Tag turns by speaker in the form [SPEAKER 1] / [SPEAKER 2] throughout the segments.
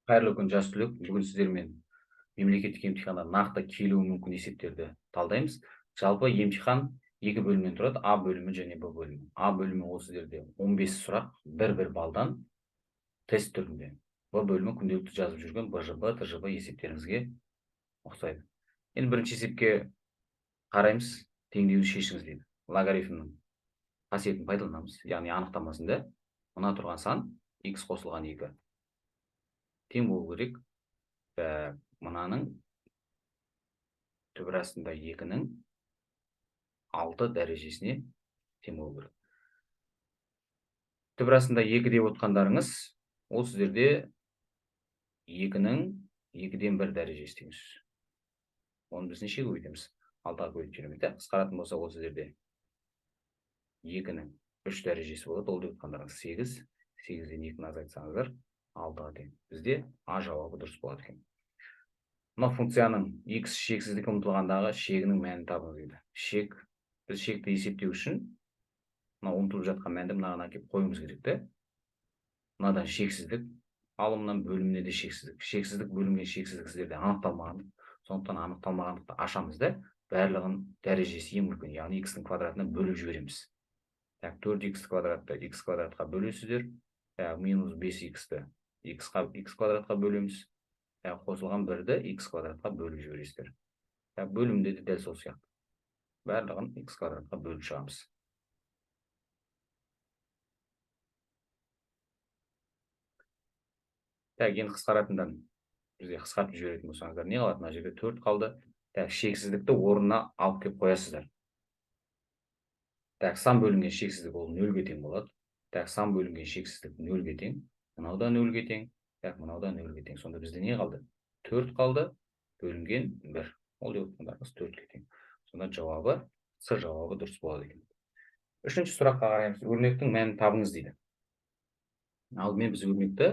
[SPEAKER 1] Қайырлы күн, жас түлек. Бүгін сіздермен мемлекеттік емтиханда нақты келуі мүмкін есептерді талдаймыз. Жалпы емтихан екі бөлімнен тұрады: А бөлімі және Б бөлімі. А бөлімі ол сіздерде 15 сұрақ, бір балдан тест түрінде. Б бөлімі күнделікті жазып жүрген БЖБ, ТЖБ есептеріңізге ұқсайды. Енді бірінші есепке қараймыз, теңдеуді шешіңіз дейді. Логарифмнің қасиетін пайдаланамыз, яғни анықтамасында мына тұрған сан x қосылған 2 тең болу керек. Мынаның түбір астында 2-нің 6 дәрежесіне тең болу керек. Түбір астында 2 деп отқандарыңыз, ол сіздерде 2-нің 2-ден 1 дәрежесі теңіз. Оны біз нешеге көбейтеміз? 6-ға көбейтіп жүреміз. Қысқаратын болса, ол сіздерде 2-нің 3 дәрежесі болады. Ол деп отқандарыңыз 8. 8-ден 2-ні азайтсаңыздар 6-ға тең. Бізде А жауабы дұрыс болады екен. Мына функцияның x шексіздікке ұмтылғандағы шегінің мәнін табыңыз дейді. Шек, біз шекті есептеу үшін мына ұмтылып жатқан мәнді мынаған әкеліп қоюымыз керек те. Мынадан шексіздік, алымнан бөліміне де шексіздік. Шексіздік бөлімге шексіздік сіздерде анықталмаған. Сондықтан анықталмағандықты ашамыз да барлығын дәрежесі ең үлкен, яғни x-дің квадратына бөліп жібереміз. 4x квадратты x квадратқа бөлесіздер. Минус 5x-ті x квадратқа бөлеміз. Қосылған бірді x квадратқа бөліп жібересіздер. Бөлімде де дәл сол сияқты. Барлығын x квадратқа бөліп шығамыз. Енді қысқаратындан бізде қысқартып жіберетін болсаңыздар не қалады? Мына жерде 4 қалды. Шексіздікті орнына алып келіп қоясыздар. Сан бөлінген шексіздік ол 0-ге тең болады. Сан бөлінген шексіздік 0-ге тең. Мынау да 0-ге тең. Мынау да 0-ге тең. Сонда бізде не қалды? 4 қалды, бөлінген 1. Ол деп отқандарыңыз 4-ге тең. Сонда жауабы, С жауабы дұрыс болады екен. Үшінші сұраққа қараймыз. Өрнектің мәнін табыңыз дейді. Алдымен біз өрнекті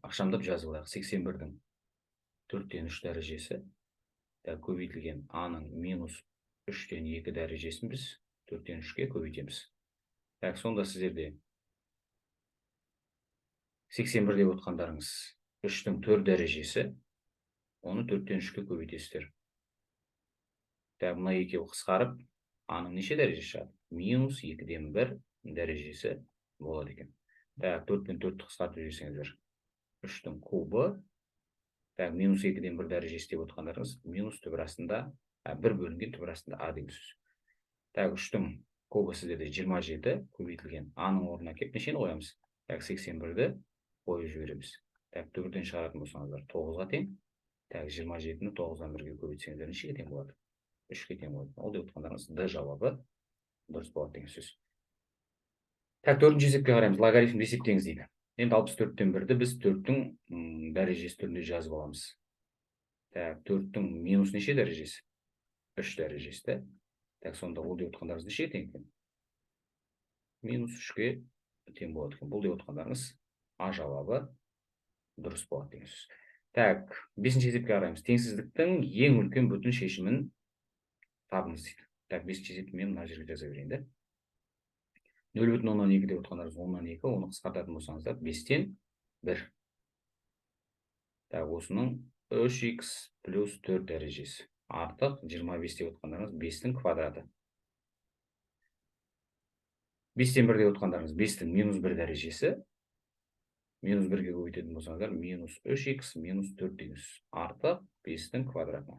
[SPEAKER 1] ақшамдап жазып алайық. 81-дің 4-тен 3 дәрежесі көбейтілген А-ның минус 3-тен 2 дәрежесін біз 4-тен 3-ке көбейтеміз. Сонда сіздерде 81 деп отқандарыңыз 3-тің 4 дәрежесі, оны 4-тен 3-ке көбейтесіздер. Мына екеуі қысқарып, А-ның неше дәрежесі шығады? Минус 2-ден 1 дәрежесі болады екен. 4-пен 4-ті қысқартып жіберсеңіздер 3-тің кубы, минус 2-ден 1 дәрежесі деп отқандарыңыз, минус түбір астында, 1 бөлінген түбір астында А деген сөз. 3-тің кубы сіздерде 27 көбейтілген А-ның орнына келіп нешені қоямыз? 81-ді қойып жібереміз. Түбірден шығаратын болсаңыздар 9-ға тең. 27-ні 9-дан 1-ге көбейтсеңіздер нешеге тең болады? 3-ге тең болады. Ол деп отқандарыңыз Д жауабы дұрыс болады деген сөз. 4-ші есепке қараймыз. Логарифмді есептеңіз дейді. Енді 64-тен 1-ді біз 4-тің дәрежесі түрінде жазып аламыз. 4-тің минус неше дәрежесі? 3 дәрежесі. Сонда ол деп отқандарыңыз нешеге тең екен? Минус 3-ге тең болады екен. Бұл деп отқандарыңыз А жауабы дұрыс болады деген сөз. 5-ші есепке қараймыз. Теңсіздіктің ең үлкен бүтін шешімін табыңыз дейді. 5-ші есепті мен мына жерге жаза берейін. 0,2 деп отқандарыңыз 10-нан 2, оны қысқартатын болсаңыздар 5-тен 1. Осының 3x плюс 4 дәрежесі артық 25 деп отқандарыңыз 5-тің квадраты. 5-тен 1 деп отқандарыңыз 5-тің минус 1 дәрежесі. Минус 1-ге көбейтетін болсаңыздар минус 3x минус 4 дейміз. Артық 5-тің квадраты.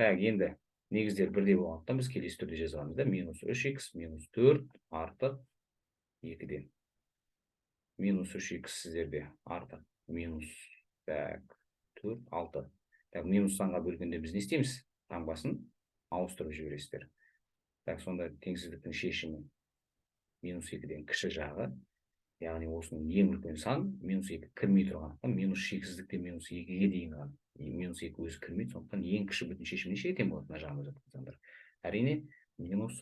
[SPEAKER 1] Енді негіздер бірдей болғандықтан біз келесі түрде жазғанымызда минус 3x минус 4 артық 2-ден. Минус 3x сіздерде артық минус 4, 6. Минус санға бөлгенде біз не істейміз? Таңбасын ауыстырып жібересіздер. Сонда теңсіздіктің шешімі минус 2-ден кіші жағы, яғни осының ең үлкен сан минус 2 кірмей тұрғандықтан минус шексіздікте минус 2-ге дейін ғана. Минус 2 өзі кірмейді, сондықтан ең кіші бүтін шешім нешеге тең болады? Мына жағында жатқандар. Әрине минус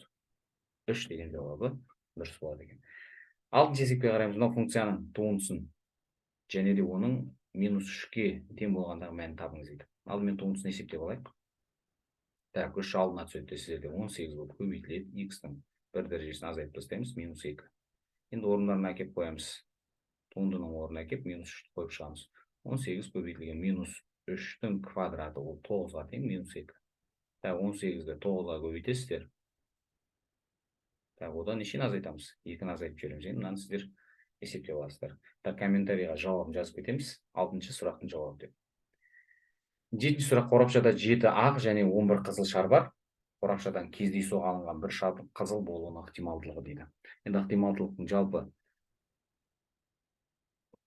[SPEAKER 1] 3 деген жауабы дұрыс болады екен. 6-ші есепке қараймыз. Мына функцияның туындысын және де оның минус 3-ке тең болғандағы мәнін табыңыз дейді. Алдымен туындысын есептеп алайық. 3 алдына түседі, сіздерде 18 болып көбейтіледі. X-тің 1 дәрежесін азайтып тастаймыз, минус 2. Енді орындарына әкеп қоямыз. туындының орнына келіп минус 3-ті қойып шығамыз. 18 көбейтілген минус 3-тің квадраты ол 9-ға тең минус 2. 18-ді 9-ға көбейтесіздер. Одан нешені азайтамыз? 2-ні азайтып жібереміз. Енді мынаны сіздер есептеп аласыздар. Комментарийға жауабын жазып кетеміз. 6-шы сұрақтың жауабы деп. 7-ші сұрақ, қорапшада 7 ақ және 11 қызыл шар бар. Қорапшадан кездейсоқ алынған бір шардың қызыл болуының ықтималдылығы дейді. Енді ықтималдылықтың жалпы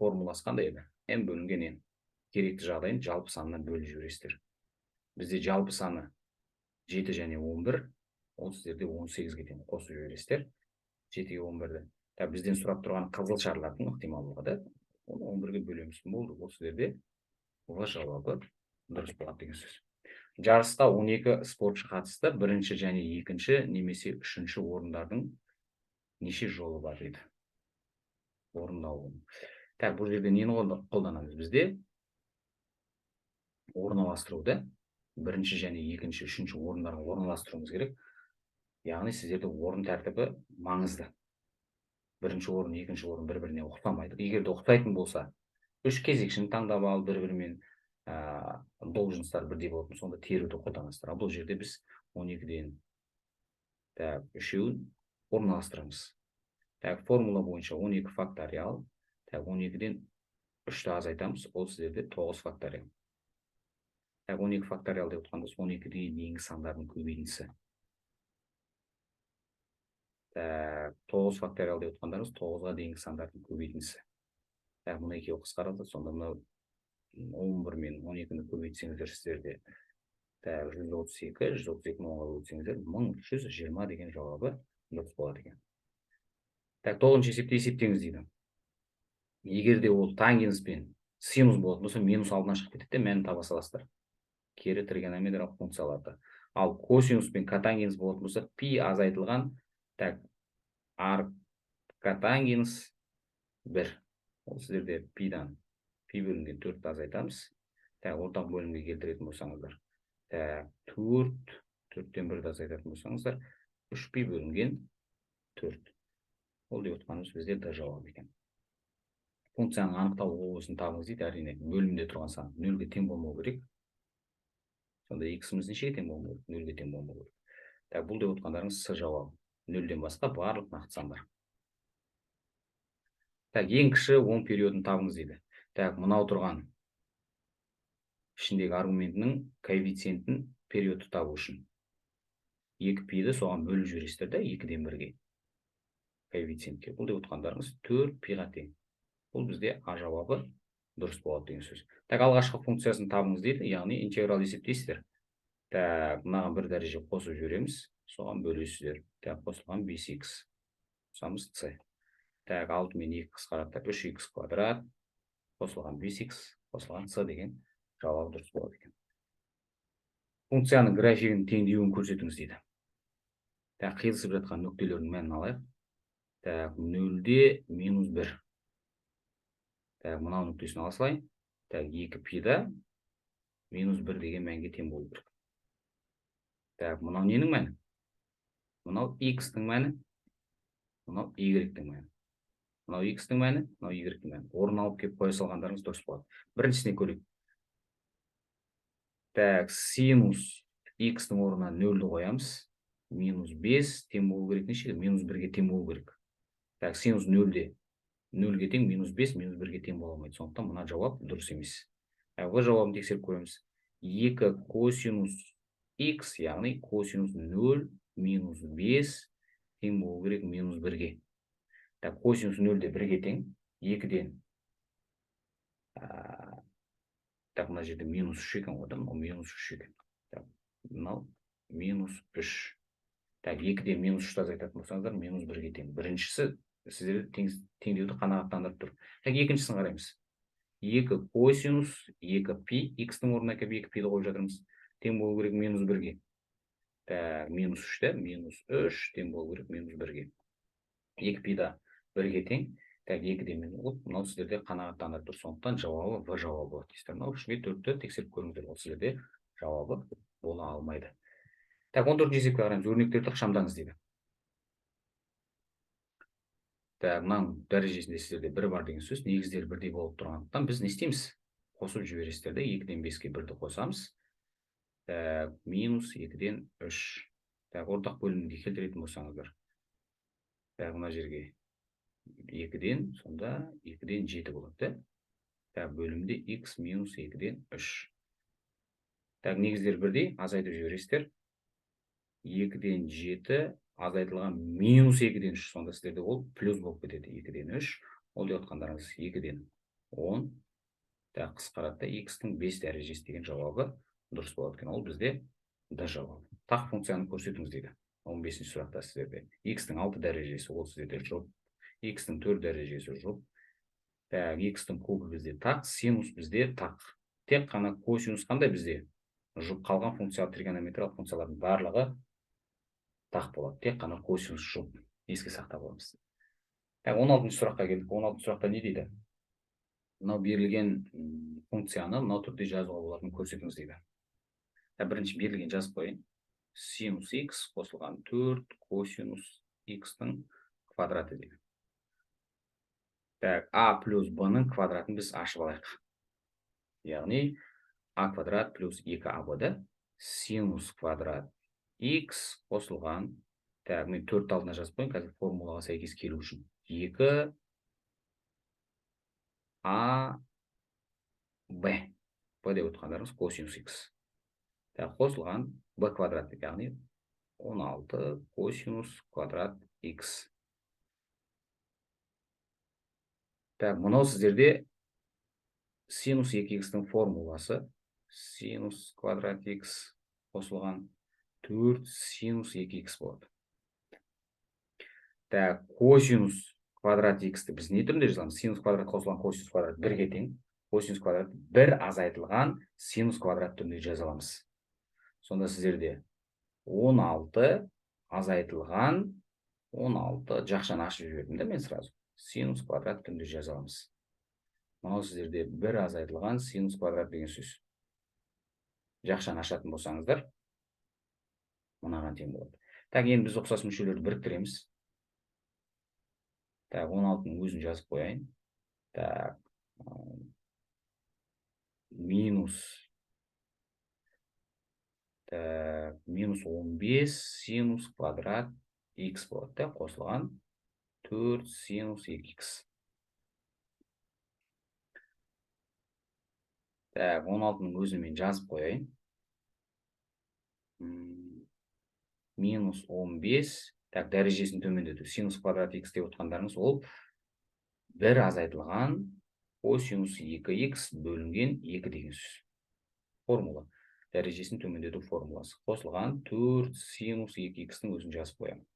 [SPEAKER 1] формуласы қандай еді? N бөлінген N. Керекті жағдайын жалпы санынан бөліп жібересіздер. Бізде жалпы саны 7 және 11, ол сіздерде 18-ге тең қосып жібересіздер. 7-ге 11-ді. Бізден сұрап тұрған қызыл шарлардың ықтималдылығы да, оны 11-ге бөлеміз. Болды, ол сіздерде оға жауабы дұрыс болады деген сөз. Жарысқа 12 спортшы қатысты, бірінші және екінші немесе үшінші орындардың неше жолы бар дейді. Орындалуы. Бұл жерде нені қолданамыз? Бізде орналастыруды, бірінші және екінші, үшінші орындарға орналастыруымыз керек. Яғни сіздерде орын тәртібі маңызды. Бірінші орын, екінші орын бір-біріне ұқсамайды. Егер де ұқсайтын болса, үш кезекшіні таңдап алып, бір-бірімен должностар бірдей болатын, сонда теруді қолданасыздар. Бұл жерде біз 12-ден үшеуін орналастырамыз. Формула бойынша 12 факториал, 12-ден 3-ті азайтамыз, ол сіздерде 9 факториал. 12 факториал деп отқанда 12-ге дейінгі сандардың көбейтіндісі. 9 факториал деп отқандарымыз 9-ға дейінгі сандардың көбейтіндісі. Мұны екеуі қысқарады, сонда мынау 11 мен 12-ні көбейтсеңіздер сіздерде 132, 132-ні 10-ға бөлсеңіздер 1320 деген жауабы дұрыс болады екен. 9-шы есепте есептеңіз дейді. Егер де ол тангенс пен синус болатын болса, минус алдына шығып кетеді, мәнін таба саласыздар. Кері тригонометриялық функцияларды. Ал косинус пен котангенс болатын болса, пи азайтылған арк котангенс 1. Ол сіздерде пидан пи бөлінген 4-ті азайтамыз. Ортақ бөлімге келтіретін болсаңыздар. 4-тен 1-ді азайтатын болсаңыздар, 3 пи бөлінген 4. Ол деп отқанымыз бізде Д жауабы екен. Функцияның анықталу облысын табыңыз дейді. Әрине, бөлімде тұрған сан 0-ге тең болмау керек. Сонда x-іміз нешеге тең болмау керек? 0-ге тең болмау керек. Бұл деп отқандарыңыз С жауабы. 0-ден басқа барлық нақты сандар. Ең кіші 10 периодын табыңыз дейді. Мынау тұрған ішіндегі аргументінің коэффициентін периодты табу үшін 2 пиді соған бөліп жібересіздер, 2-ден 1-ге коэффициентке. Бұл деп отқандарыңыз 4 пиға тең. Бұл бізде А жауабы дұрыс болады деген сөз. Алғашқы функциясын табыңыз дейді, яғни интеграл есептейсіздер. Мынаған бір дәреже қосып жібереміз, соған бөлесіздер. Қосылған 5х. Қосамыз С. 6 мен 2 қысқарады, 3х квадрат, қосылған 5х, қосылған С деген жауабы дұрыс болады екен. Функцияның графигінің теңдеуін көрсетіңіз дейді. Қиылысып жатқан нүктелердің мәнін алайық. 0-де минус 1. Мынау нүктесін ала салайын. 2 пида минус 1 деген мәнге тең болу керек. Мынау ненің мәні? Мынау x-тің мәні, мынау y-тің мәні. Мынау x-тің мәні, мынау y-тің мәні. Орын алып кеп қоя салғандарыңыз дұрыс болады. Біріншісіне көрейік. Синус x-тің орнына 0-ді қоямыз. Минус 5 тең болу керек нешеге? Минус 1-ге тең болу керек. Синус 0-де 0-ге тең, минус 5 минус 1-ге тең бола алмайды. Сондықтан мына жауап дұрыс емес. Бұл жауабын тексеріп көреміз. 2 косинус x, яғни косинус 0 минус 5 тең болу керек минус 1-ге. Косинус 0-де 1-ге тең, 2-ден мына жерде минус 3 екен ғой, минус 3 екен. Мынау минус 3. 2-ден минус 3-ті азайтатын болсаңыздар, минус 1-ге тең. Біріншісі сіздерді теңдеуді қанағаттандырып тұр. Екіншісін қараймыз. 2 косинус 2 пи, x-тің орнына келіп 2 пиді қойып жатырмыз. Тең болу керек минус 1-ге. Минус 3-те, минус 3 тең болу керек минус 1-ге. 2 пида 1-ге тең. 2-де минус болып, мынау сіздерде қанағаттандырып тұр. Сондықтан жауабы В жауабы болады дейсіздер. Мынау 3-ге 4-ті тексеріп көріңіздер. Ол сіздерде жауабы бола алмайды. 14-ші есепке қараймыз. Өрнектерді ықшамдаңыз дейді. мынаның дәрежесінде сіздерде 1 бар деген сөз, негіздері бірдей болып тұрғандықтан біз не істейміз? Қосып жібересіздер де 2-ден 5-ке 1-ді қосамыз. Минус 2-ден 3. Ортақ бөлімге келтіретін болсаңыздар. Мына жерге 2-ден, сонда 2-ден 7 болады. Бөлімде x минус 2-ден 3. Негіздер бірдей, азайтып жібересіздер. 2-ден 7 азайтылған минус 2-ден 3. Сонда сіздерде ол плюс болып кетеді. 2-ден 3. Ол деп отқандарыңыз 2-ден 10. Қысқаратта x-тің 5 дәрежесі деген жауабы дұрыс болады екен. Ол бізде D жауабы. Тақ функцияны көрсетіңіз дейді. 15-ші сұрақта сіздерде. X-тің 6 дәрежесі ол сіздерде жұп. X-тің 4 дәрежесі жұп. X-тің кубы бізде тақ. Синус бізде тақ. Тек қана косинус қандай бізде? Жұп. Қалған функциялық тригонометриялық функциялардың барлығы тақ болады. Тек қана косинус жұп. Еске сақтап аламыз. 16-ші сұраққа келдік. 16-ші сұрақта не дейді? Мынау берілген функцияны мынау түрде жазуға болатынын көрсетіңіз дейді. Бірінші берілген жазып қойын. Синус x қосылған 4 косинус x-тің квадраты дейді. А плюс b-ның квадратын біз ашып алайық. Яғни а квадрат плюс 2а болады. Синус квадрат x қосылған. Мен 4 алдына жазып қойын, қазір формулаға сәйкес келу үшін. 2 а b. b деп отқандарыңыз косинус x. Қосылған b квадрат, яғни 16 косинус квадрат x. Мынау сіздерде синус 2x-тің формуласы. Синус квадрат x қосылған 4 синус 2x болады. Косинус квадрат x-ті біз не түрінде жазамыз? Синус квадрат қосылған косинус квадрат 1-ге тең. Косинус квадрат 1 азайтылған синус квадрат түрінде жазаламыз. Сонда сіздерде 16 азайтылған 16 жақшаны ашып жібердім де мен сразу. Синус квадрат түрінде жазаламыз. Мынау сіздерде 1 азайтылған синус квадрат деген сөз. Жақшаны ашатын болсаңыздар, мынаған тең болады. Енді біз ұқсас мүшелерді біріктіреміз. 16-ның өзін жазып қояйын. Минус 15 синус квадрат x болады. Қосылған 4 синус 2x. 16-ның өзін мен жазып қояйын. Минус 15. Дәрежесін төмендету. Синус квадрат x деп отқандарыңыз ол 1 азайтылған косинус 2x бөлінген 2 деген сөз. Формула. Дәрежесін төмендету формуласы. Қосылған 4 синус 2x-тің өзін жазып қоямын.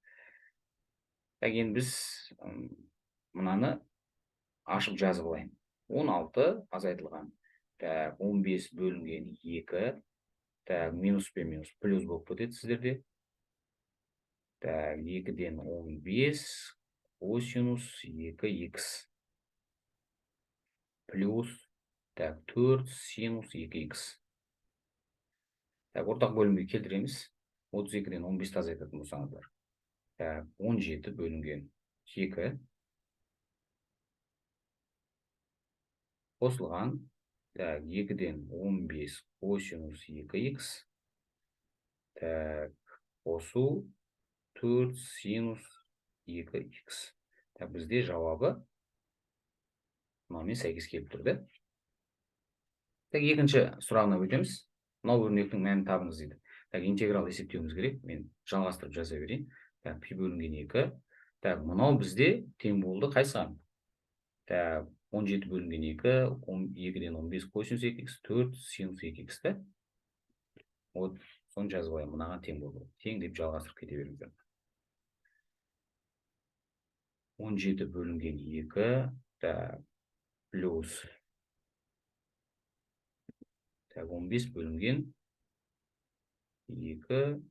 [SPEAKER 1] Енді біз мынаны ашып жазып алайын. 16 азайтылған. 15 бөлінген 2. Минус пен минус плюс болып кетеді сіздерде. 2-ден 15 косинус 2x. Плюс 4 синус 2x. Ортақ бөлімге келтіреміз. 32-ден 15 азайтатын болсаңыздар. 17 бөлінген 2. Қосылған. 2-ден 15 косинус 2x. Қосу 4 синус 2x. Бізде жауабы мынамен сәйкес келіп тұрды. Екінші сұрағына өтеміз. Мынау өрнектің мәнін табыңыз дейді. Интеграл есептеуіміз керек. Мен жалғастырып жаза берейін. Пи бөлінген 2. Мынау бізде тең болды қайсыған? 17 бөлінген 2, 2-ден 15 косинус 2x, 4 синус 2x. Соны жазып қоямын. Мынаған тең болды. Тең деп жалғастырып кете беріңіздер. 17 бөлінген 2 плюс 15 бөлінген 2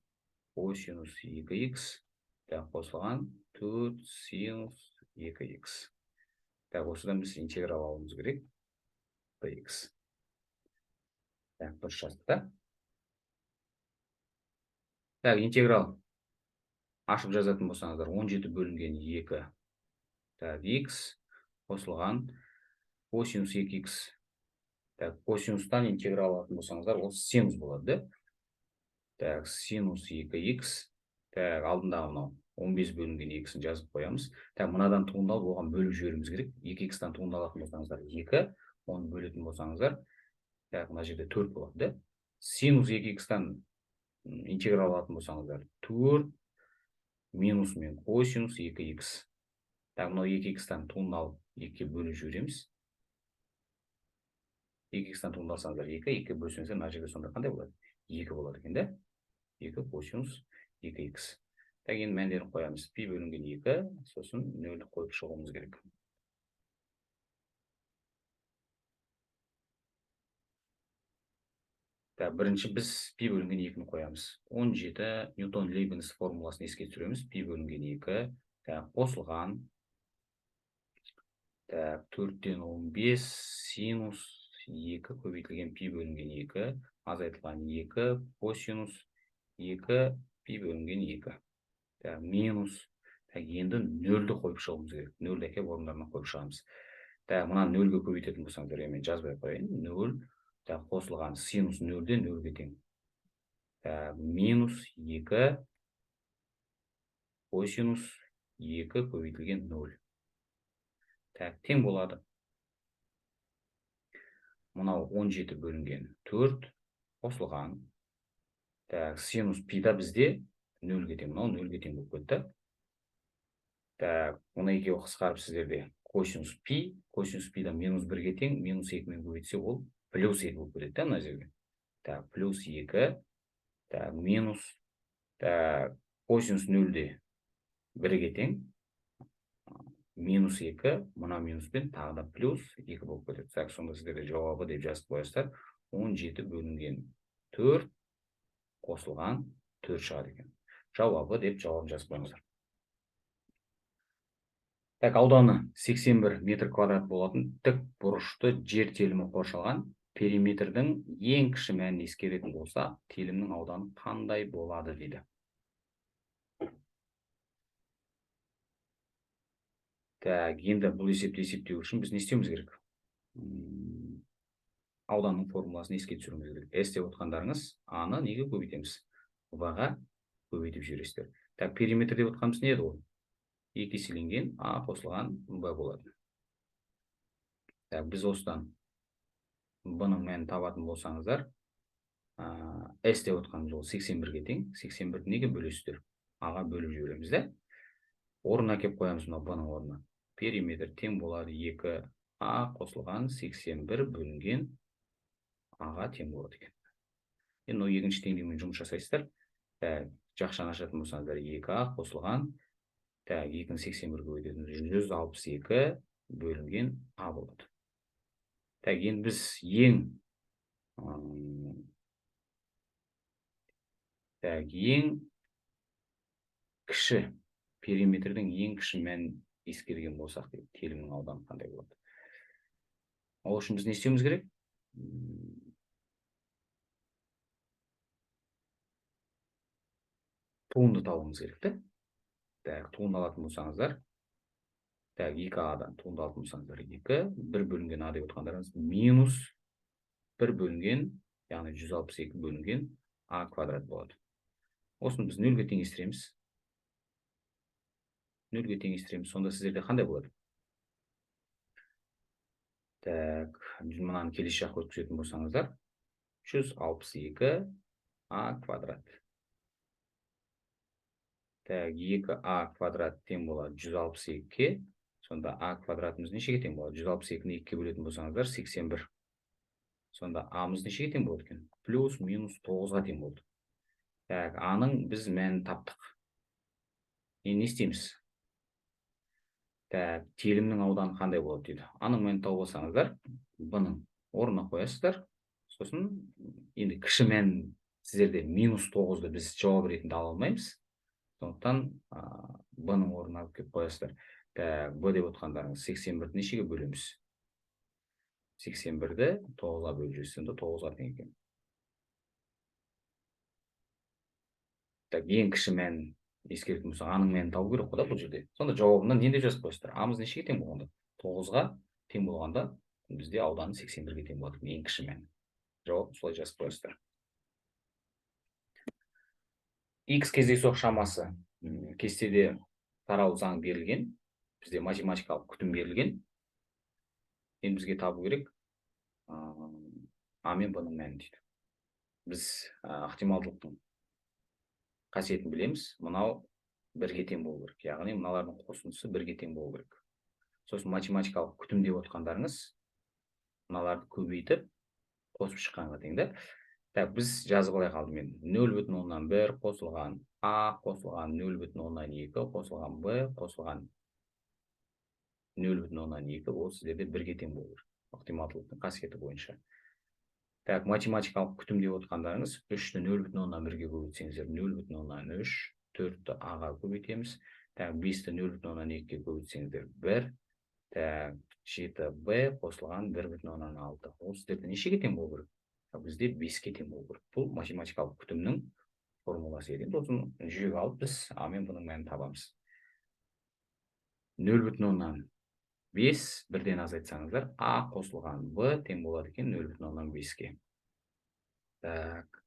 [SPEAKER 1] косинус 2x қосылған 4 синус 2x. Осыдан біз интеграл алуымыз керек. Dx. Дұрыс жаздық. Интеграл ашып жазатын болсаңыздар 17 бөлінген 2 Так, x қосылған косинус 2x. Так, косинустан интеграл алатын болсаңыздар, ол синус болады, да? Так, синус 2x. Так, алдындағы мынау 15 бөлінген x-ін жазып қоямыз. Так, мынадан туындалып, оған бөліп жіберуіміз керек. 2x-тан туындалатын болсаңыздар 2, оны бөлетін болсаңыздар, так, мына жерде 4 болады, да? Синус 2x-тан интеграл алатын болсаңыздар 4 минус мен косинус 2x. Так, мынау 2x-тан туындалып 2-ге бөліп жібереміз. 2x-тан туындалсаңыздар 2, 2 бөлсеңіздер, мына жерде сонда қандай болады? 2 болады екен, да? 2 косинус 2x. Так, енді мәндерін қоямыз. Пи бөлінген 2, сосын 0 қойып шығуымыз керек. Так, бірінші біз пи бөлінген 2-ні қоямыз. 17 Ньютон Лейбниц формуласын еске түсіреміз. Пи бөлінген 2, так, қосылған. Так, 4-тен 15 синус 2 көбейтілген пи бөлінген 2, азайтылған 2 косинус 2 пи бөлінген 2. Так, минус. Так, енді 0-ді қойып шығуымыз керек. 0-ді әкеп орындарына қойып шығамыз. Так, мұна 0-ге көбейтетін болсаңыздар, мен жазбай қояйын. 0, так, қосылған синус 0-ден 0-ге тең. Так, минус 2 косинус 2 көбейтілген 0. Так, тең болады. Мұнау 17 бөлінген 4 қосылған. Так, синус пида бізде 0-ге тең. Мұнау 0-ге тең болып кетті. Так, мұны екеуі қысқарып сіздерде косинус пида минус 1-ге тең, минус 2-мен көбейтсе ол плюс 2 болып кетеді, мына жерге. Так, плюс 2, так, минус, так, косинус 0-де 1-ге тең, минус 2, мұна минуспен тағы да плюс 2 болып кетеді. Так, сонда сіздерде жауабы деп жазып қойасыздар. 17 бөлінген 4 қосылған 4 шығады екен. Жауабы деп жауап жазып қойыңыздар. Так, ауданы 81 метр квадрат болатын тік бұрышты жер телімі қоршалған периметрдің ең кіші мәнін ескеретін болса, телімнің ауданы қандай болады дейді. Так, енді бұл есепті есептеу үшін біз не істеуіміз керек? Ауданның формуласын еске түсіруіміз керек. S деп отқандарыңыз, A-ны неге көбейтеміз? V-ға көбейтіп жібересіздер. Так, периметр деп отқанымыз не еді ол? 2 еселенген А қосылған Б болады. Так, біз осыдан бұның мәнін табатын болсаңыздар, S деп отқанымыз ол 81-ге тең. 81-ді неге бөлесіздер? А-ға бөліп жібереміз, да? Орнына әкеп қоямыз мына бұның орнына. Периметр тең болады 2А қосылған 81 бөлінген А-ға тең болады екен. Енді екінші теңдігімен жұмыс жасайсыздар. Жақшаны ашатын болсаңыздар 2А қосылған, так, 281 көбейтетін 162 бөлінген А болады. Так, енді біз ең кіші периметрдің ең кіші мәнін ескерген болсақ, телімнің ауданы қандай болады? Ол үшін біз не істеуіміз керек? Туынды табуымыз керек, та? Так, туынды алатын болсаңыздар, так, 2А-дан туынды алатын болсаңыздар 2, 1 бөлінген А деп отқандарыңыз минус 1 бөлінген, яғни 162 бөлінген А квадрат болады. Осыны біз 0-ге теңестіреміз. 0-ге теңестіреміз. Сонда сіздерде қандай болады? Так, мынаны келесі жаққа өткізетін болсаңыздар, 162 А квадрат. Так, 2А квадрат тең болады 162-ке. Сонда А квадратымыз нешеге тең болады? 162-ні 2-ге бөлетін болсаңыздар, 81. Сонда А-мыз нешеге тең болады екен? Плюс минус 9-ға тең болды. Так, А-ның біз мәнін таптық. Не істейміз? Так, телімнің ауданы қандай болады дейді. А-ның мәнін тауып алсаңыздар, бұның орнына қоясыздар. Сосын, енді кіші мән сіздерде минус 9-ды біз жауап ретінде ала алмаймыз. Сондықтан бұның орнына келіп қоясыздар. Так, Б деп отқандарыңыз 81-ді нешеге бөлеміз? 81-ді 9-ға бөліп сонда 9-ға тең екен. Так, ең кіші мән ескеретін болсақ, аның мәнін табу керек қой да бұл жерде. Сонда жауабында не деп жазып қойсыздар? А-мыз нешеге тең болғанда? 9-ға тең болғанда бізде ауданы 81-ге тең болады. Ең кіші мәні. Жауап солай жазып қойсыздар. X кездейсоқ шамасы кестеде тарау заң берілген. Бізде математикалық күтім берілген. Енді бізге табу керек А мен Б-ның мәнін дейді. Біз ықтималдылықтың қасиетін білеміз. Мынау бірге тең болу керек. Яғни мыналардың қосындысы бірге тең болу керек. Сосын математикалық күтім деп отқандарыңыз мыналарды көбейтіп қосып шыққанға тең да. Так, біз жазып алайық алдымен. 0,1 қосылған А қосылған 0,2 қосылған Б қосылған 0,2 ол сіздерде бірге тең болу керек. Ықтималдылықтың қасиеті бойынша. Так, математикалық күтім деп отқандарыңыз 3-ті 0,1-ге көбейтсеңіздер 0,3, 4-ті А-ға көбейтеміз. Так, 5-ті 0,2-ге көбейтсеңіздер 1. Так, 7Б қосылған 1,6. Ол сіздерде нешеге тең болу керек? Бізде 5-ке тең болу керек. Бұл математикалық күтімнің формуласы еді. Сосын жүйеге алып біз А мен Б-ның мәнін табамыз. 0,5 бірден азайтсаңыздар, А қосылған Б тең болады екен 0,5-ке. Так,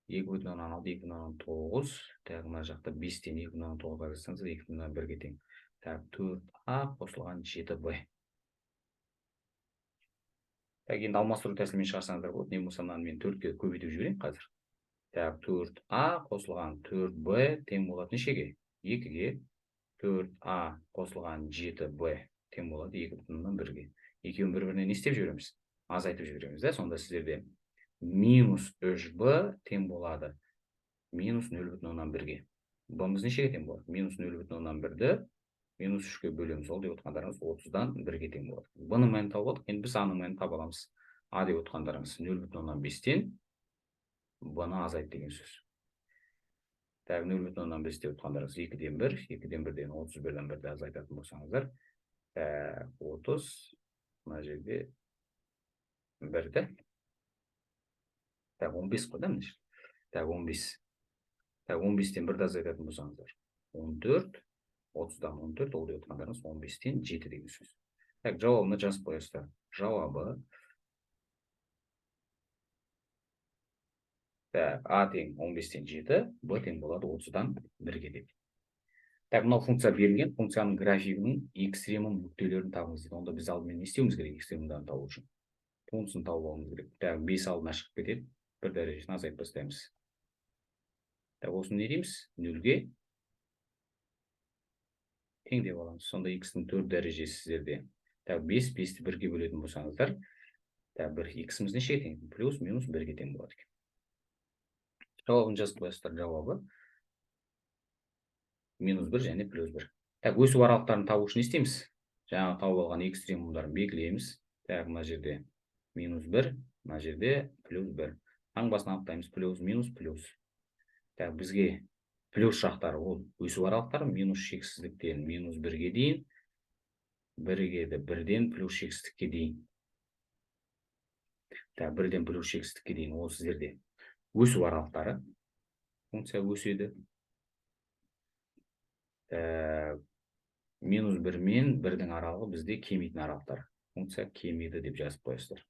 [SPEAKER 1] 2,6, 2,9. Так, мына жақта 5-тен 2,9-ға азайтсаңыз 2,1-ге тең. Так, 4А қосылған 7Б. Так, енді алмастыру тәсілімен шығарсаңыздар болады. Не болса, мен 4-ке көбейтіп жіберейін қазір. Так, 4А қосылған 4Б тең болады нешеге? 2-ге. 4А қосылған 7Б тең болады 2,1-ге. Екеуін бір-біріне не істеп жібереміз? Азайтып жібереміз да. Сонда сіздерде минус 3Б тең болады минус 0,1-ге. Б-мыз нешеге тең болады? Минус 0,1-ді минус 3-ке бөлеміз. Ол деп отқандарыңыз 30-дан 1-ге тең болады. Б-ның мәнін тауып алдық. Енді біз А-ның мәнін таба аламыз. А деп отқандарыңыз 0,5-тен Б-ны азайт деген сөз. Так, 0,5 деп отқандарыңыз 2-ден 1, 2-ден 1-ден 31-ден 1-ді азайтатын болсаңыздар. 30, мына жерде 1-ді. Так, 15 қой да мына жерде. Так, 15. Так, 15-тен 1-ді азайтатын болсаңыздар. 14, 30-дан 14, ол деп отқандарыңыз 15-тен 7 деген сөз. Так, жауабына жазып қойасыздар. Жауабы А тең 15-тен 7, Б тең болады 30-дан 1-ге деп. Так, мынау функция берілген. Функцияның графигінің экстремум нүктелерін табыңыз дейді. Онда біз алдымен не істеуіміз керек экстремумдарын табу үшін? Тунысын тауып алуымыз керек. Так, 5 алдына шығып кетеді. Бір дәрежесін азайтып бастаймыз. Так, осыны не дейміз? 0-ге тең деп аламыз. Сонда x-ның 4 дәрежесі сіздерде. Так, 5-ті 1-ге бөлетін болсаңыздар. Так, 1x-іміз нешеге тең? Плюс, минус 1-ге тең болады екен. Жауабын жазып қойасыздар. Жауабы минус 1 және плюс 1. Так, өсу аралықтарын табу үшін не істейміз? Жаңағы тауып алған экстремумдарын белгілейміз. Так, мына жерде минус 1, мына жерде плюс 1. Таңбасын анықтаймыз. Плюс, минус, плюс. Так, бізге плюс жақтары ол өсу аралықтары минус шексіздіктен минус 1-ге дейін, 1-ге 1-ден плюс шексіздікке дейін. Так, 1-ден плюс шексіздікке дейін ол сіздерде өсу аралықтары. Функция өседі. Минус 1 мен 1-дің аралығы бізде кемейтін аралықтар. Функция кемейді деп жазып қойасыздар.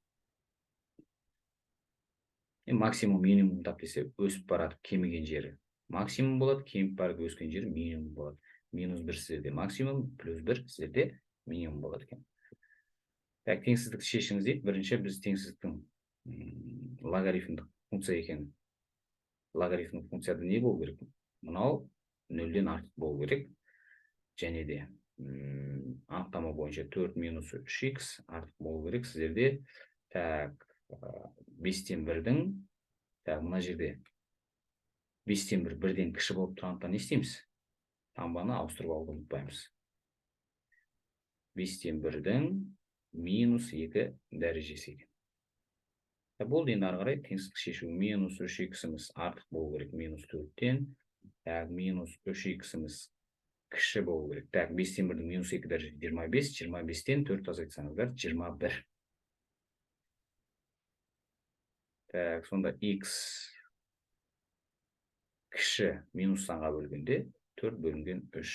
[SPEAKER 1] Максимум, минимум тап десе өсіп барады кемеген жері максимум болады, кеміп барып өскен жері минимум болады. Минус 1 сіздерде максимум, плюс 1 сіздерде минимум болады екен. Так, теңсіздікті шешіңіз дейді. Бірінші біз теңсіздіктің логарифмдік функция екен. Логарифмдік функцияда не болу керек? Мынау 0-ден артық болу керек. Және де анықтама бойынша 4 минус 3x артық болу керек сіздерде. Так, 5-тен 1-дің, мына жерде 5-тен 1 1-ден кіші болып тұрғандықтан не істейміз? Таңбаны ауыстырып алуды ұмытпаймыз. 5-тен 1-дің минус 2 дәрежесі екен. Болды, енді ары қарай теңсіздік шешу. Минус 3x-іміз артық болу керек минус 4-тен. Минус 3x-іміз кіші болу керек. 5-тен 1-дің минус 2 дәрежесі 25. 25-тен 4 азайтсаңыздар 21. Так, сонда x кіші минус санға бөлгенде 4 бөлінген 3.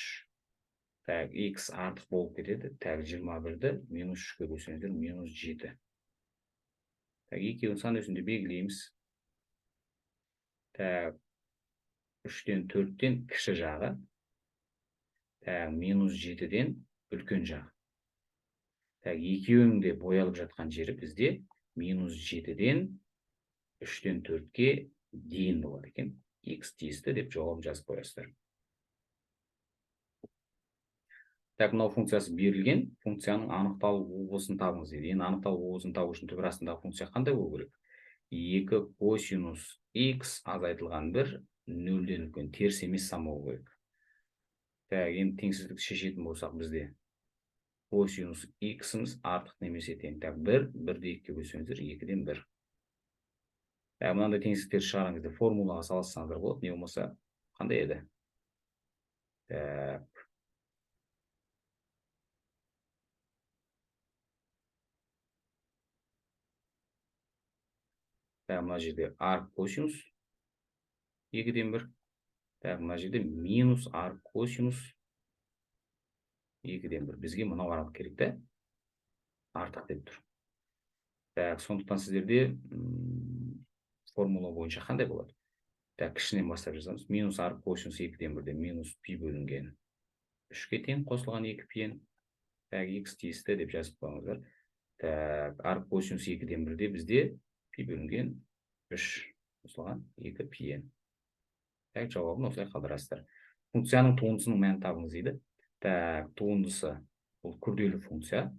[SPEAKER 1] Так, x артық болып кетеді. Так, 21-ді минус 3-ке бөлсеңіздер минус 7. Так, екеуін сан өсінде белгілейміз. Так, 3-тен 4-тен кіші жағы. Так, минус 7-ден үлкен жағы. Так, екеуінің де боялып жатқан жері бізде минус 7-ден 3-тен 4-ке дейін болады екен. X тиісті деп жауабын жазып қоясыздар. Так, мынау функциясы берілген, функцияның анықталу облысын табыңыз дейді. Енді анықталу облысын табу үшін түбір астындағы функция қандай болу керек? 2 косинус x азайтылған 1 0-ден үлкен теріс емес сан болу керек. Так, енді теңсіздікті шешетін болсақ бізде косинус x-іміз артық немесе тең. Так, 1, 1-ді 2-ге бөлсеңіздер 2-ден 1. Так, мынандай теңсіздіктерді шығарыңызды формулаға салыстырсаңыздар болады, не болмаса қандай еді? Так, мына жерде арк косинус 2-ден 1. Так, мына жерде минус арк косинус 2-ден 1. Бізге мынау аралық керек та? Артық деп тұр. Так, сондықтан сіздерде формула бойынша қандай болады? Так, кішінен бастап жазамыз. Минус арк косинус 2-ден 1-де минус пи бөлінген 3-ке тең қосылған 2 пиен. Так, x тиісті деп жазып қойыңыздар. Так, арк косинус 2-ден 1-де бізде пи бөлінген 3 қосылған 2 пиен. Так, жауабын осылай қалдырасыздар. Функцияның туындысының мәнін табыңыз дейді. Так, туындысы бұл күрделі функция.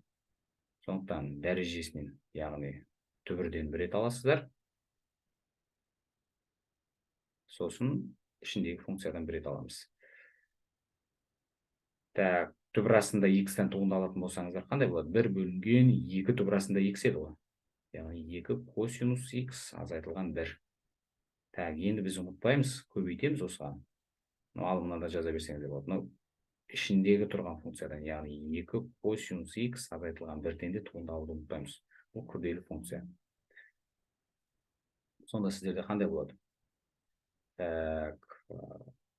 [SPEAKER 1] Сондықтан дәрежесінен, яғни түбірден 1 рет аласыздар. Сосын ішіндегі функциядан 1 рет аламыз. Так, түбір астында x-тен туындалатын болсаңыздар қандай болады? 1 бөлінген 2 түбір астында x еді ғой. Яғни 2 косинус x азайтылған 1. Так, енді біз ұмытпаймыз, көбейтеміз осыған. Ал мынада жаза берсеңіздер болады. Ішіндегі тұрған функциядан, яғни 2 косинус x азайтылған 1-ден де туындалуды ұмытпаймыз. Бұл күрделі функция. Сонда сіздерде қандай болады? Так,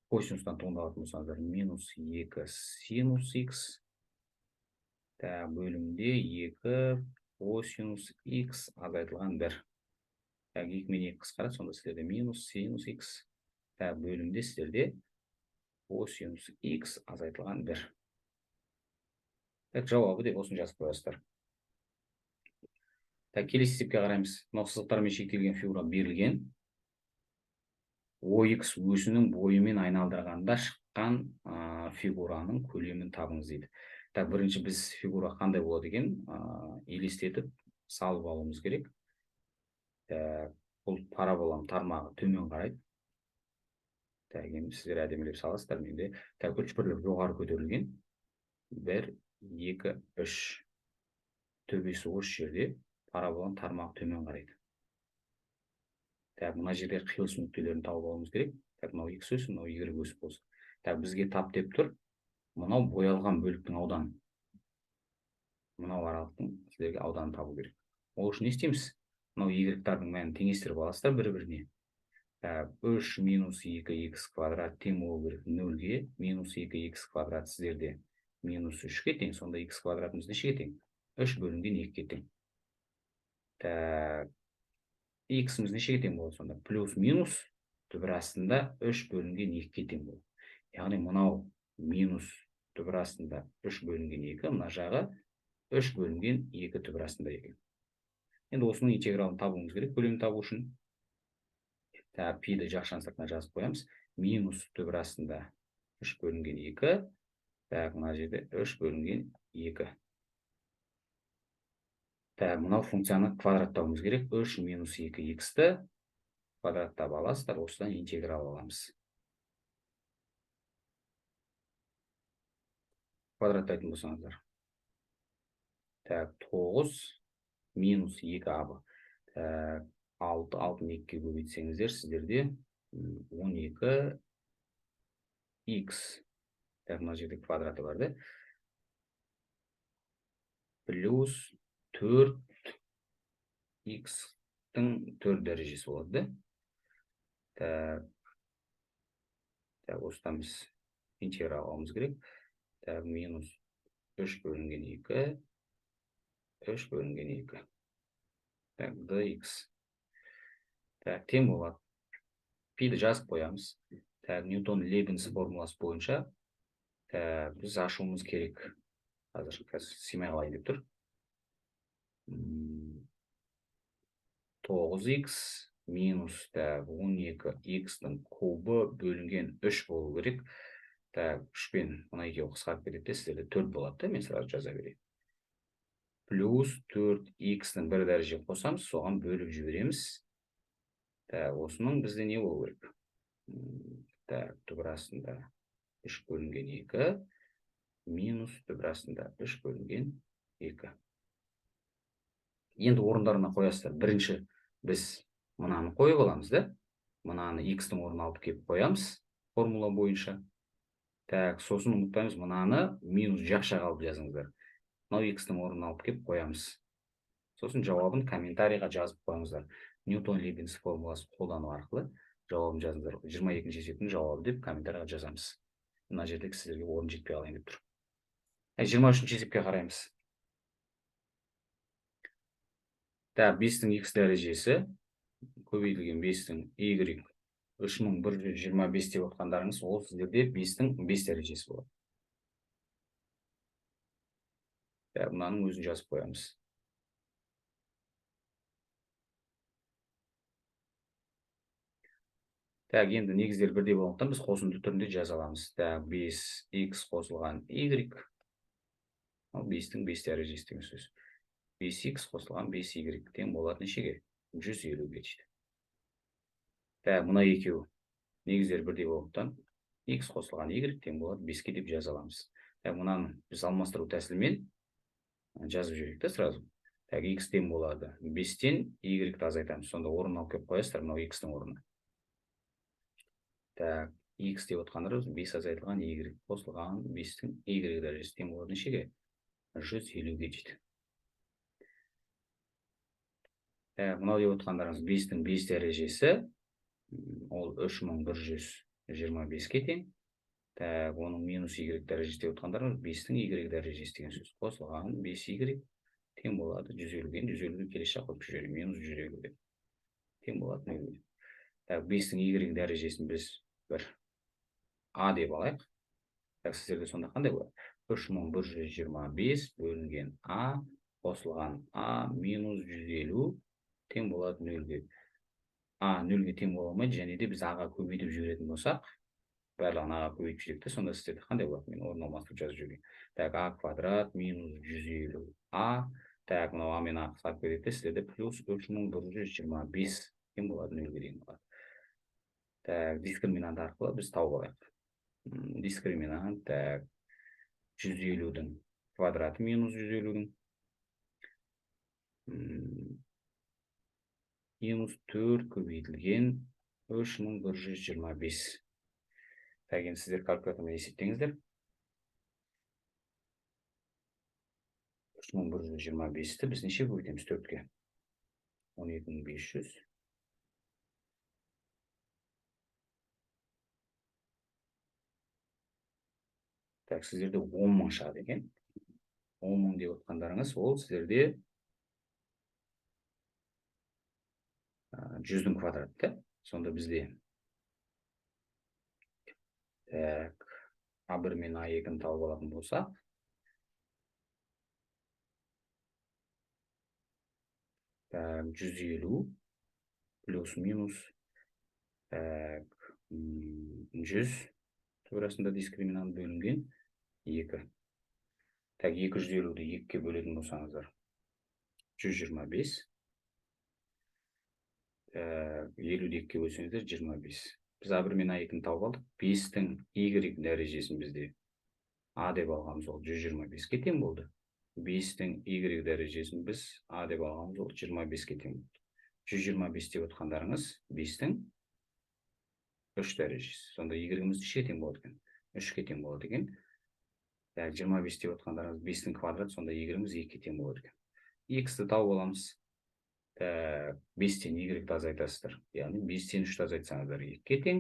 [SPEAKER 1] косинустан туындалатын болсаңыздар минус 2 синус x. Так, бөлімде 2 косинус x азайтылған 1. Так, 2 мен 2 қысқарады, сонда сіздерде минус синус x. Так, бөлімде сіздерде косинус x азайтылған 1. Так, жауабы деп осыны жазып қоясыздар. Так, келесі есепке қараймыз. Мынау сызықтармен шектелген фигура берілген. OX өсінің бойымен айналдырғанда шыққан фигураның көлемін табыңыз дейді. Так, бірінші біз фигура қандай болады екен? Елестетіп салып алуымыз керек. Так, бұл параболаның тармағы төмен қарайды. Так, енді сіздер әдемілеп саласыздар менде. Так, үшбірлік жоғары көтерілген. 1, 2, 3. Төбесі осы жерде, параболаның тармағы төмен қарайды. Так, мына жерде қиылыс нүктелерін тауып алуымыз керек. Так, мынау x өсіп, мынау y өсіп болсын. Так, бізге тап деп тұр. Мынау боялған бөліктің ауданы. Мынау аралықтың сіздерге ауданын табу керек. Ол үшін не істейміз? Мынау y-тардың мәнін теңестіріп аласыздар бір-біріне. 3 минус 2x квадрат тең болу керек 0-ге, минус 2x квадрат сіздерде минус 3-ке тең, сонда x квадратымыз нешеге тең? 3 бөлінген 2-ге тең. Так, x-іміз нешеге тең болады сонда? Плюс минус түбір астында 3 бөлінген 2-ге тең болады. Яғни мынау минус түбір астында 3 бөлінген 2, мына жағы 3 бөлінген 2 түбір астында екен. Енді осының интегралын табуымыз керек, көлемін табу үшін. Так, пиді жақшан сыртына жазып қоямыз. Минус түбір астында 3 бөлінген 2. Так, мына жерде 3 бөлінген 2. Так, мынау функцияны квадраттауымыз керек. 3 минус 2x-ті квадраттап аласыздар, осыдан интеграл аламыз. Квадраттайтын болсаңыздар. Так, 9 минус 2a. Так, 6-ны 2-ге көбейтсеңіздер, сіздерде 12x. Так, мына жерде квадраты бар, да? Плюс 4x-тің 4 дәрежесі болады, да? Так, Так, осыдан біз интеграл алуымыз керек. Так, минус 3 бөлінген 2. 3 бөлінген 2. Так, dx. Так, тең болады. Пиді жазып қоямыз. Так, Ньютон Лейбниц формуласы бойынша біз ашуымыз керек. Қазір сыймай қалайын деп тұр. 9х минус 12х-ның кубы бөлінген 3 болу керек. Так, 3 пен мына екеуі қысқарып кетеді, сіздерде 4 болады, мен сразу жаза берейін. Плюс 4х-ның бір дәреже қосамыз, соған бөліп жібереміз. Так, осының бізде не болу керек? Так, түбірасында 3 бөлінген 2 минус түбірасында 3 бөлінген 2. Енді орындарына қоясыздар. Бірінші біз мынаны қойып аламыз, да? Мынаны x-ның орнына алып келіп қоямыз формула бойынша. Так, сосын ұмытпаймыз, мынаны минус жақша қалып жазыңыздар. Мынау x-ның орнына алып келіп қоямыз. Сосын жауабын комментарийға жазып қойыңыздар. Ньютон Лейбниц формуласын қолдану арқылы жауабын жазыңыздар. 22-ші есептің жауабы деп комментарийға жазамыз. Мына жерде сіздерге орын жетпей қалайын деп тұр. 23-ші есепке қараймыз. Так, 5-тің x дәрежесі көбейтілген 5-тің y 3125 деп отқандарыңыз, ол сіздерде 5-тің 5 дәрежесі болады. Так, мынаның өзін жазып қоямыз. Так, енді негіздер бірдей болғандықтан біз қосынды түрінде жаза аламыз. Так, 5x қосылған y. 5-тің 5 дәрежесі деген сөз. 5x қосылған 5y тең болады нешеге? 150-ге дейді. Так, мына екеуі негіздер бірдей болғандықтан x қосылған y тең болады 5-ке деп жаза аламыз. Так, мынаны біз алмастыру тәсілімен жазып жіберейік та сразу. Так, x тең болады 5-тен y-ті азайтамыз. Сонда орын алып келіп қоясыздар мынау x-тің орнына. Так, x деп отқандар 5 азайтылған y қосылған 5-тің y дәрежесі тең болады нешеге? 150-ге дейді. Мынау деп отқандарыңыз 5-тің 5 дәрежесі ол 3125-ке тең. Так, оның минус y дәрежесі деп отқандарыңыз 5-тің y дәрежесі деген сөз. Қосылған 5y тең болады 150-ге. 150-ге келесі жаққа қойып жіберейін. Минус 150-ге тең болады 0-ге. Так, 5-тің y дәрежесін біз бір a деп алайық. Так, сіздерде сонда қандай болады? 3125 бөлінген a қосылған a минус 150 тең болады 0-ге. A 0-ге тең бола алмайды, және де біз a-ға көбейтіп жіберетін болсақ, барлығын a-ға көбейтіп жіберді, сонда сіздерде қандай болады? Мен орын алмастырып жазып жіберейін. Так, a квадрат минус 150a. Так, мынау a мен a қысқарып кетеді, сіздерде плюс 3125 тең болады 0-ге дейін болады. Так, дискриминант арқылы біз тауып алайық. Дискриминант, так, 150-дің квадраты минус 150-дің минус 4 көбейтілген 3125. Так, енді сіздер калькулятормен есептеңіздер. 3125-ті біз неше көбейтеміз 4-ке? 12500. Так, сіздерде 10.000 шығады екен. 10.000 деп отқандарыңыз, ол сіздерде 100-дің квадраты. Сонда бізде A1 мен A2-ні тауып алатын болсақ, так, 150 плюс минус 100 турасында дискриминант бөлінген 2. Так, 250-ді 2-ке бөлетін болсаңыздар 125. 50-ді 2-ке бөлсеңіздер 25. Біз A1 мен A2-ні тауып алдық. 5-тің y дәрежесін бізде a деп алғанымыз ол 125-ке тең болды. 5-тің y дәрежесін біз a деп алғанымыз ол 25-ке тең болды. 125 деп отқандарыңыз 5-тің 3 дәрежесі. Сонда y-іміз нешеге тең болады екен? 3-ке тең болады екен. 25 деп отқандарыңыз 5-тің квадраты, сонда y-іміз 2-ке тең болады екен. X-ті тауып аламыз. 5-тен y-ті азайтасыздар. Яғни 5-тен 3-ті азайтсаңыздар 2-ке тең.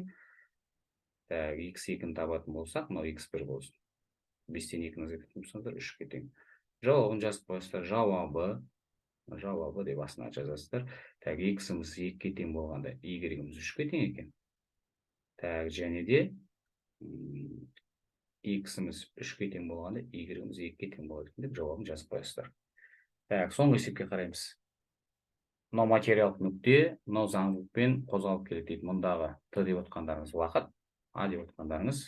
[SPEAKER 1] x2-ні табатын болсақ, мынау x1 болсын. 5-тен 2-ні азайтатын болсаңыздар 3-ке тең. Жауабын жазып қойасыздар. Жауабы деп астына жазасыздар. X-іміз 2-ке тең болғанда, Y-іміз 3-ке тең екен. Және де X-іміз 3-ке тең болғанда, Y-іміз 2-ке тең болады екен деп жауабын жазып қойасыздар. Соңғы есепке қараймыз. Мынау материалдық нүкте, мынау заңдылықпен қозғалып келеді дейді. Мұндағы Т деп отқандарыңыз уақыт, А деп отқандарыңыз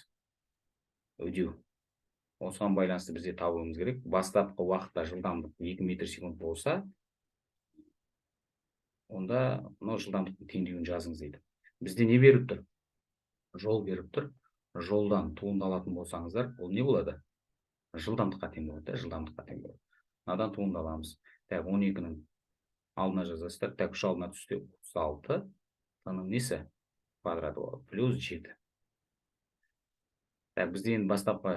[SPEAKER 1] үдеу. Осыған байланысты бізде табуымыз керек. Бастапқы уақытта жылдамдық 2 метр секунд болса, онда мынау жылдамдықтың теңдеуін жазыңыз дейді. Бізде не беріп тұр? Жол беріп тұр. Жолдан туындалатын болсаңыздар, ол не болады? Жылдамдыққа тең болады, жылдамдыққа тең болады. Мынадан туындаламыз. 12-нің алдына жазасыздар. 3 алдына түсте 36. Т-ның несі? Квадраты болады. Плюс 7. Бізде енді бастапқы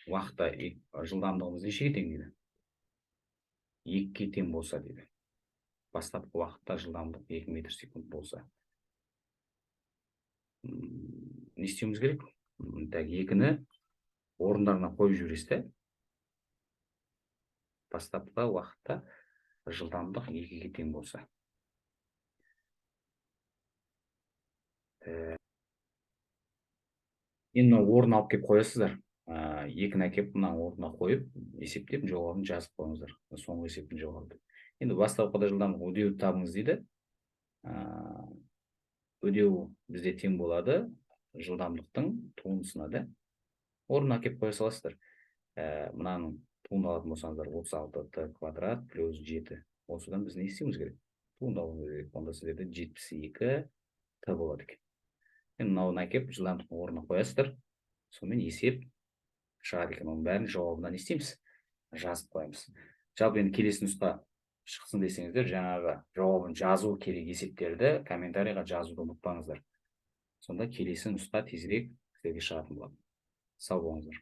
[SPEAKER 1] уақытта жылдамдығымыз нешеге тең дейді? 2-ке тең болса дейді. Бастапқы уақытта жылдамдық 2 метр секунд болса. Не істеуіміз керек? 2-ні орындарына қойып жібересіз. Бастапқы уақытта жылдамдық 2-ге тең болса. Енді орын алып кеп қоясыздар. 2-ні әкеп мына орнына қойып, есептеп, жауабын жазып қойыңыздар. Соңғы есептің жауабы. Енді бастапқыда жылдамдық үдеуді табыңыз дейді. Үдеу бізде тең болады жылдамдықтың туындысына да. Орнына әкеп қоя саласыздар. Мынаның туындалатын болсаңыздар 36 Т квадрат плюс 7. Осыдан біз не істеуіміз керек? Туындалуымыз керек. Онда сіздерде 72 Т болады екен. Енді мынауын әкеп жылдамдықтың орнына қоясыздар. Сонымен есеп шығады екен. Оның бәрін жауабына не істейміз? Жазып қоямыз. Жалпы енді келесі нұсқа шықсын десеңіздер, жаңағы жауабын жазу керек есептерді комментарийға жазуды ұмытпаңыздар. Сонда келесі нұсқа тезірек сіздерге шығатын болады. Сау болыңыздар.